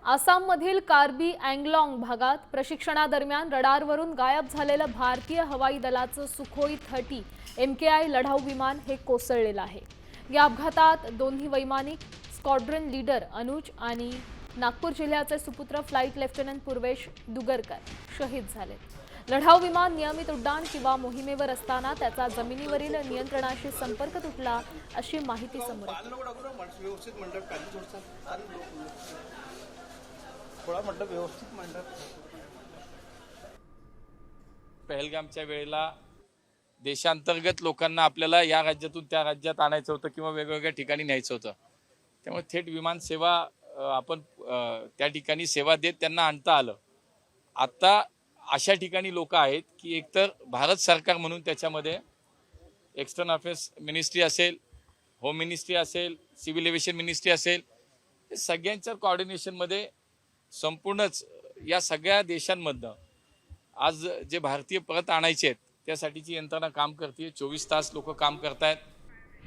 आसाममधील कार्बी अँगलाँग भागात प्रशिक्षणादरम्यान रडारवरून गायब झालेलं भारतीय हवाई दलाचं सुखोई 30 MKI लढाऊ विमान हे कोसळलेलं आहे। या अपघातात दोन्ही वैमानिक स्क्वॉड्रन लीडर अनुज आणि नागपूर जिल्ह्याचे सुपुत्र फ्लाइट लेफ्टनंट पूर्वेश दुगरकर शहीद झाले। लढाऊ विमान नियमित उड्डाण किंवा मोहिमेवर असताना त्याचा जमिनीवरील नियंत्रणाशी संपर्क तुटला अशी माहिती समोर आली। पहलगामच्या वेळेला देशांतर्गत लोकांना आपल्याला या राज्यातून त्या राज्यात आणायचं होतं किंवा वेगवेगळ्या ठिकाणी न्यायचं होतं। त्यामुळे थेट विमान सेवा आपण त्या ठिकाणी सेवा देत त्यांना आणता आलं। आता अशा ठिकाणी लोक आहेत की एकतर भारत सरकार म्हणून त्याच्यामध्ये एक्सटर्नल अफेअर्स मिनिस्ट्री असेल, होम मिनिस्ट्री असेल, सिव्हिल एव्हिएशन मिनिस्ट्री असेल, हे सगळ्यांच्या कोऑर्डिनेशनमध्ये संपूर्णच या सगळ्या देशांमधनं आज जे भारतीय परत आणायचे आहेत त्यासाठीची यंत्रणा काम करते। 24 तास लोक काम करतायत।